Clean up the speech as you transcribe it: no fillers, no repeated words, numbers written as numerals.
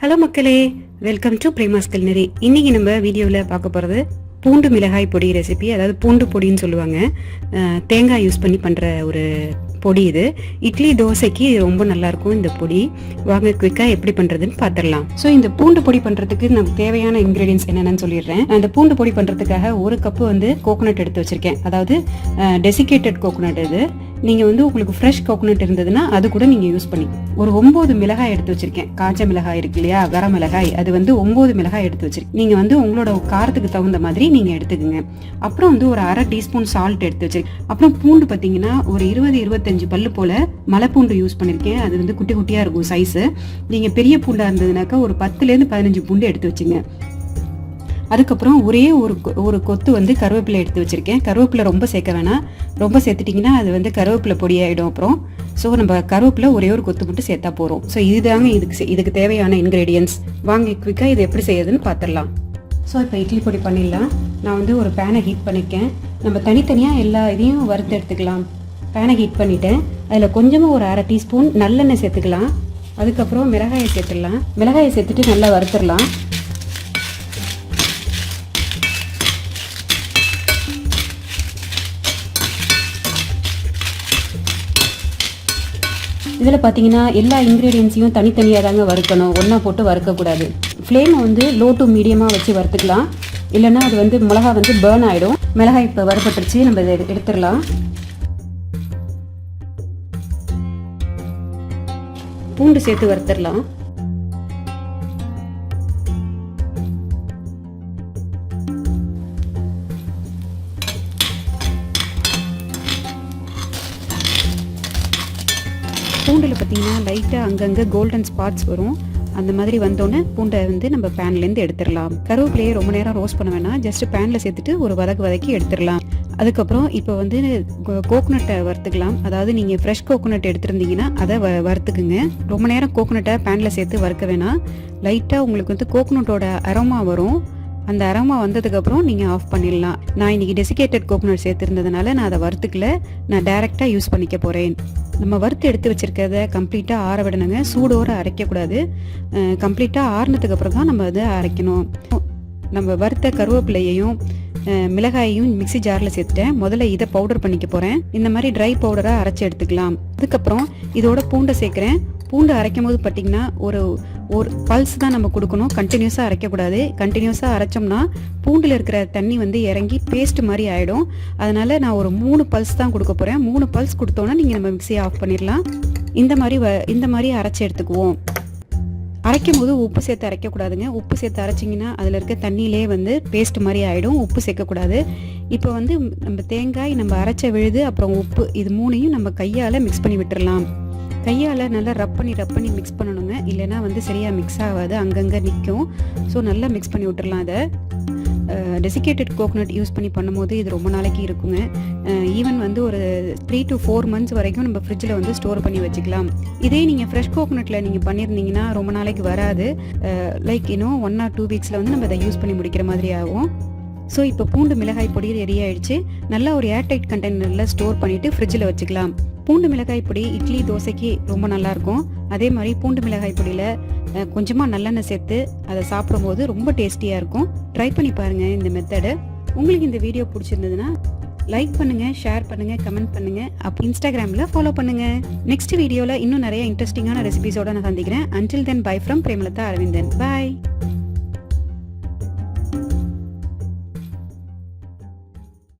Hello மக்களே, welcome to Prema's Culinary. இன்னைக்கு நம்ம வீடியோவில் பார்க்க போகிறது பூண்டு மிளகாய் பொடி ரெசிபி. அதாவது பூண்டு பொடின்னு சொல்லுவாங்க. தேங்காய் யூஸ் பண்ணி பண்ணுற ஒரு பொடி இது. இட்லி தோசைக்கு ரொம்ப நல்லாயிருக்கும் இந்த பொடி. வாங்க குயிக்காக எப்படி பண்ணுறதுன்னு பார்த்துடலாம். ஸோ இந்த பூண்டு பொடி பண்ணுறதுக்கு நமக்கு தேவையான இன்க்ரீடியன்ஸ் என்னென்னு சொல்லிடுறேன். அந்த பூண்டு பொடி பண்ணுறதுக்காக ஒரு கப்பு கோகோனட் எடுத்து வச்சுருக்கேன். அதாவது டெசிகேட்டட் கோகோனட் இது. நீங்கள் உங்களுக்கு ஃப்ரெஷ் கோகோனட் இருந்ததுன்னா அது கூட நீங்கள் யூஸ் பண்ணி. ஒரு 9 மிளகாய் எடுத்து வச்சிருக்கேன். காஞ்ச மிளகாய் இருக்கு இல்லையா, கர மிளகாய், அது 9 மிளகாய் எடுத்து வச்சிருக்கேன். நீங்கள் உங்களோட காரத்துக்கு தகுந்த மாதிரி நீங்கள் எடுத்துக்கோங்க. அப்புறம் ஒரு அரை டீஸ்பூன் சால்ட் எடுத்து வச்சிருக்கேன். அப்புறம் பூண்டு பார்த்தீங்கன்னா ஒரு 20-25 பல்லு போல மலைப்பூண்டு யூஸ் பண்ணியிருக்கேன். அது குட்டி குட்டியாக இருக்கும் சைஸு. நீங்கள் பெரிய பூண்டாக இருந்ததுனாக்கா ஒரு 10லேருந்து 15 பூண்டு எடுத்து வச்சுங்க. அதுக்கப்புறம் ஒரே ஒரு கொத்து கருவேப்பிலை எடுத்து வச்சிருக்கேன். கருவேப்பிலை ரொம்ப சேர்க்க வேணாம். ரொம்ப சேர்த்துட்டிங்கன்னா அது கருவேப்பிலை பொடி ஆகிடும். அப்புறம் ஸோ நம்ம கருவேப்பிலை ஒரே ஒரு கொத்து மட்டும் சேர்த்தா போகிறோம். ஸோ இதுதாங்க இதுக்கு தேவையான இன்க்ரீடியன்ஸ். வாங்க குவிக்காக இது எப்படி செய்யுதுன்னு பார்த்துடலாம். ஸோ இப்போ இட்லி பொடி பண்ணிடலாம். நான் ஒரு பேனை ஹீட் பண்ணியிருக்கேன். நம்ம தனித்தனியாக எல்லா இதையும் வறுத்து எடுத்துக்கலாம். பேனை ஹீட் பண்ணிவிட்டேன். அதில் கொஞ்சமாக ஒரு அரை டீஸ்பூன் நல்லெண்ணெய் சேர்த்துக்கலாம். அதுக்கப்புறம் மிளகாயை சேர்த்துடலாம். மிளகாயை சேர்த்துட்டு நல்லா வறுத்துடலாம். இதில் பார்த்தீங்கன்னா எல்லா இன்க்ரீடியன்ஸையும் தனித்தனியாக தாங்க வறுக்கணும். ஒன்றா போட்டு வறுக்கக்கூடாது. ஃப்ளேமை லோ டு மீடியமாக வச்சு வறுத்துக்கலாம். இல்லைன்னா அது மிளகா பேர்ன் ஆகிடும். மிளகாய் இப்போ வறுபட்டுருச்சு. நம்ம இதை எடுத்துடலாம். பூண்டு சேர்த்து வறுத்துடலாம். பூண்டில் பார்த்தீங்கன்னா லைட்டாக அங்கங்கே கோல்டன் ஸ்பாட்ஸ் வரும். அந்த மாதிரி வந்தோடனே பூண்டை நம்ம பேன்லேருந்து எடுத்துடலாம். கருவேப்பிலையே ரொம்ப நேரம் ரோஸ்ட் பண்ண வேணாம். ஜஸ்ட் பேனில் சேர்த்துட்டு ஒரு வதக்கி எடுத்துடலாம். அதுக்கப்புறம் இப்போ கோகோனட்டை வறுத்துக்கலாம். அதாவது நீங்கள் ஃப்ரெஷ் கோகோனட் எடுத்துருந்தீங்கன்னா அதை வறுத்துக்குங்க. ரொம்ப நேரம் கோகோனட்டை பேனில் சேர்த்து வறுக்க வேணாம். லைட்டாக உங்களுக்கு கோகோனட்டோட அரோமா வரும். அந்த அரோமா வந்ததுக்கப்புறம் நீங்கள் ஆஃப் பண்ணிடலாம். நான் இன்றைக்கி டெசிகேட்டட் கோகோனட் சேர்த்துருந்ததுனால நான் அதை வறுத்துக்கல. நான் டைரெக்டாக யூஸ் பண்ணிக்க போகிறேன். நம்ம வறுத்து எடுத்து வச்சுருக்கிறத கம்ப்ளீட்டாக ஆற விடணுங்க. சூடோடு அரைக்கக்கூடாது. கம்ப்ளீட்டாக ஆறுனதுக்கப்புறம் தான் நம்ம அதை அரைக்கணும். நம்ம வறுத்த கருவேப்பிலையையும் மிளகாயையும் மிக்சி ஜாரில் சேர்த்துட்டேன். முதல்ல இதை பவுடர் பண்ணிக்க போகிறேன். இந்த மாதிரி ட்ரை பவுடராக அரைச்சி எடுத்துக்கலாம். அதுக்கப்புறம் இதோட பூண்டை சேர்க்குறேன். பூண்டு அரைக்கும் போது பார்த்தீங்கன்னா ஒரு பல்ஸ் தான் நம்ம கொடுக்கணும். கண்டினியூஸாக அரைக்கக்கூடாது. கண்டினியூஸாக அரைச்சோம்னா பூண்டில் இருக்கிற தண்ணி இறங்கி பேஸ்ட் மாதிரி ஆகிடும். அதனால் நான் ஒரு 3 பல்ஸ் தான் கொடுக்க போகிறேன். 3 பல்ஸ் கொடுத்தோன்னா நீங்கள் நம்ம மிக்சியை ஆஃப் பண்ணிடலாம். இந்த மாதிரி அரைச்சி எடுத்துக்குவோம். அரைக்கும் போது உப்பு சேர்த்து அரைக்கக்கூடாதுங்க. உப்பு சேர்த்து அரைச்சிங்கன்னா அதில் இருக்க தண்ணியிலே பேஸ்ட் மாதிரி ஆகிடும். உப்பு சேர்க்கக்கூடாது. இப்போ நம்ம தேங்காய், நம்ம அரைச்ச விழுது, அப்புறம் உப்பு, இது 3ஐயும் நம்ம கையால் மிக்ஸ் பண்ணி விட்டுடலாம். கையால் நல்லா ரப் பண்ணி மிக்ஸ் பண்ணணுங்க. இல்லைன்னா சரியாக மிக்ஸ் ஆகாது, அங்கங்கே நிற்கும். ஸோ நல்லா மிக்ஸ் பண்ணி விட்டுடலாம். அதை டெசிகேட்டட் கோகோனட் யூஸ் பண்ணி பண்ணும்போது இது ரொம்ப நாளைக்கு இருக்குங்க. ஈவன் ஒரு 3 to 4 months வரைக்கும் நம்ம ஃப்ரிட்ஜில் ஸ்டோர் பண்ணி வச்சுக்கலாம். இதே நீங்கள் ஃப்ரெஷ் கோகோனட்டில் நீங்கள் பண்ணியிருந்தீங்கன்னா ரொம்ப நாளைக்கு வராது. லைக் 1 or 2 weeksல நம்ம அதை யூஸ் பண்ணி முடிக்கிற மாதிரி ஆகும். ஸோ இப்போ பூண்டு மிளகாய் பொடி ரெடி ஆகிடுச்சு. நல்லா ஒரு ஏர்டைட் கண்டெய்னரில் ஸ்டோர் பண்ணிவிட்டு ஃப்ரிட்ஜில் வச்சுக்கலாம். பூண்டு மிளகாய் பொடி இட்லி தோசைக்கு ரொம்ப நல்லாயிருக்கும். அதே மாதிரி பூண்டு மிளகாய் பொடியில் கொஞ்சமாக நல்லெண்ணெய் சேர்த்து அதை சாப்பிடும்போது ரொம்ப டேஸ்டியாக இருக்கும். ட்ரை பண்ணி பாருங்கள் இந்த மெத்தடை. உங்களுக்கு இந்த வீடியோ பிடிச்சிருந்ததுன்னா லைக் பண்ணுங்கள், ஷேர் பண்ணுங்கள், கமெண்ட் பண்ணுங்கள். அப்போ இன்ஸ்டாகிராமில் ஃபாலோ பண்ணுங்கள். நெக்ஸ்ட் வீடியோவில் இன்னும் நிறைய இன்ட்ரெஸ்டிங்கான ரெசிபிஸோடு நான் சந்திக்கிறேன். Until then by from Premalatha Aravindan. Bye.